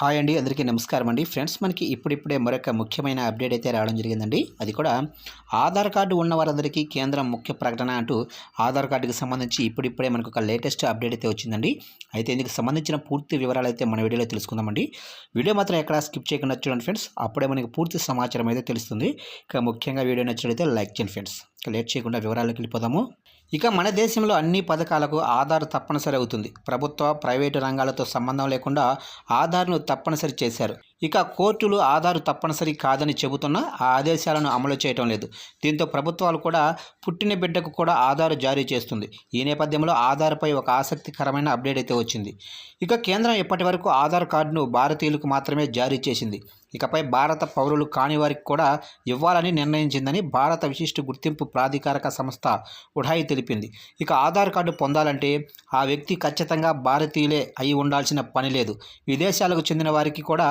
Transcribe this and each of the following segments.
Hi అండి, అందరికీ నమస్కారం అండి. ఫ్రెండ్స్, మనకి ఇప్పుడిప్పుడే మరొక ముఖ్యమైన అప్డేట్ అయితే రావడం జరిగిందండి. అది కూడా ఆధార్ కార్డు ఉన్న వారందరికీ కేంద్రం ముఖ్య ప్రకటన అంటూ ఆధార్ కార్డుకి సంబంధించి ఇప్పుడిప్పుడే మనకు ఒక లేటెస్ట్ అప్డేట్ అయితే వచ్చిందండి. అయితే ఇందుకు సంబంధించిన పూర్తి వివరాలు అయితే మన వీడియోలో తెలుసుకుందామండి. వీడియో మాత్రం ఎక్కడా స్కిప్ చేయకుండా చూడండి ఫ్రెండ్స్, అప్పుడే మనకి పూర్తి సమాచారం అయితే తెలుస్తుంది. ఇక ముఖ్యంగా వీడియో నచ్చినట్లయితే లైక్ చేయండి ఫ్రెండ్స్. ఇక లేట్ చేయకుండా వివరాలకు వెళ్ళిపోదాము. ఇక మన దేశంలో అన్ని పథకాలకు ఆధార్ తప్పనిసరి అవుతుంది. ప్రభుత్వ, ప్రైవేటు రంగాలతో సంబంధం లేకుండా ఆధార్ను తప్పనిసరి చేశారు. ఇక కోర్టులు ఆధార్ తప్పనిసరి కాదని చెబుతున్నా ఆ ఆదేశాలను అమలు చేయటం లేదు. దీంతో ప్రభుత్వాలు కూడా పుట్టిన బిడ్డకు కూడా ఆధార్ జారీ చేస్తుంది. ఈ నేపథ్యంలో ఆధార్పై ఒక ఆసక్తికరమైన అప్డేట్ అయితే వచ్చింది. ఇక కేంద్రం ఇప్పటి వరకు ఆధార్ కార్డును భారతీయులకు మాత్రమే జారీ చేసింది. ఇకపై భారత పౌరులు కాని వారికి కూడా ఇవ్వాలని నిర్ణయించిందని భారత విశిష్ట గుర్తింపు ప్రాధికారక సంస్థ ఉడాయ్ తెలిపింది. ఇక ఆధార్ కార్డు పొందాలంటే ఆ వ్యక్తి ఖచ్చితంగా భారతీయులే అయి ఉండాల్సిన పని లేదు. విదేశాలకు చెందిన వారికి కూడా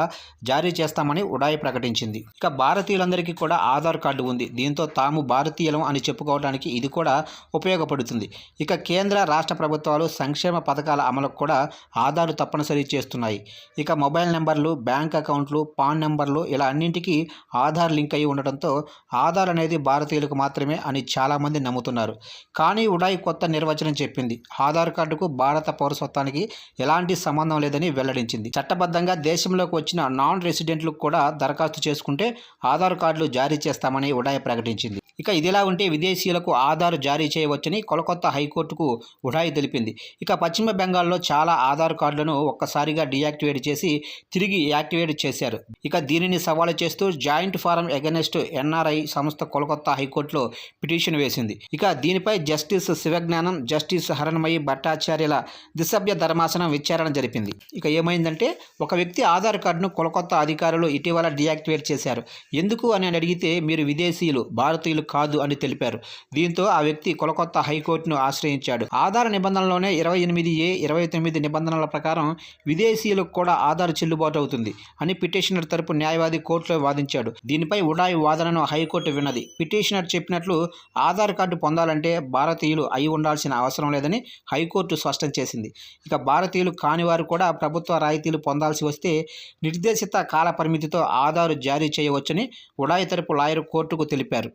జారీ చేస్తామని ఉడాయ్ ప్రకటించింది. ఇక భారతీయులందరికీ కూడా ఆధార్ కార్డు ఉంది. దీంతో తాము భారతీయులం అని చెప్పుకోవడానికి ఇది కూడా ఉపయోగపడుతుంది. ఇక కేంద్ర, రాష్ట్ర ప్రభుత్వాలు సంక్షేమ పథకాల అమలుకు కూడా ఆధార్ తప్పనిసరి చేస్తున్నాయి. ఇక మొబైల్ నెంబర్లు, బ్యాంక్ అకౌంట్లు, పాన్ నెంబర్లు ఇలా అన్నింటికీ ఆధార్ లింక్ అయి ఉండటంతో ఆధార్ అనేది భారతీయులకు మాత్రమే అని చాలామంది నమ్ముతున్నారు. కానీ ఉడాయ్ కొత్త నిర్వచనం చెప్పింది. ఆధార్ కార్డుకు భారత పౌరసత్వానికి ఎలాంటి సంబంధం లేదని వెల్లడించింది. చట్టబద్ధంగా దేశంలోకి వచ్చిన నాన్ రెసిడెంట్లకు కూడా దరఖాస్తు చేసుకుంటే ఆధార్ కార్డులు జారీ చేస్తామని ఉడాయ్ ప్రకటించింది. ఇక ఇదిలా ఉంటే విదేశీయులకు ఆధార్ జారీ చేయవచ్చని కోల్కతా హైకోర్టుకు ఉడాయ్ తెలిపింది. ఇక పశ్చిమ బెంగాల్లో చాలా ఆధార్ కార్డులను ఒక్కసారిగా డీయాక్టివేట్ చేసి తిరిగి యాక్టివేట్ చేశారు. ఇక దీనిని సవాలు చేస్తూ జాయింట్ ఫారం అగెన్స్ట్ ఎన్ఆర్ఐ సంస్థ కోల్కతా హైకోర్టులో పిటిషన్ వేసింది. ఇక దీనిపై జస్టిస్ శివజ్ఞానం, జస్టిస్ హరణ్మయి భట్టాచార్యుల ద్విసభ్య ధర్మాసనం విచారణ జరిపింది. ఇక ఏమైందంటే, ఒక వ్యక్తి ఆధార్ కార్డును కోల్కతా అధికారులు ఇటీవల డీయాక్టివేట్ చేశారు. ఎందుకు అని అడిగితే మీరు విదేశీయులు, భారతీయులు కాదు అని తెలిపారు. దీంతో ఆ వ్యక్తి కోల్కతా హైకోర్టును ఆశ్రయించాడు. ఆధార్ నిబంధనలోనే 28A, 29 నిబంధనల ప్రకారం విదేశీయులకు కూడా ఆధార్ చెల్లుబాటు అవుతుంది అని పిటిషనర్ తరపు న్యాయవాది కోర్టులో వాదించాడు. దీనిపై ఉడాయ్ వాదనను హైకోర్టు విన్నది. పిటిషనర్ చెప్పినట్లు ఆధార్ కార్డు పొందాలంటే భారతీయులు అయి ఉండాల్సిన అవసరం లేదని హైకోర్టు స్పష్టం చేసింది. ఇక భారతీయులు కాని వారు కూడా ప్రభుత్వ రాయితీలు పొందాల్సి వస్తే నిర్దేశిత కాల పరిమితితో ఆధార్ జారీ చేయవచ్చని ఉడాయ్ తరపు లాయర్ కోర్టుకు తెలిపారు.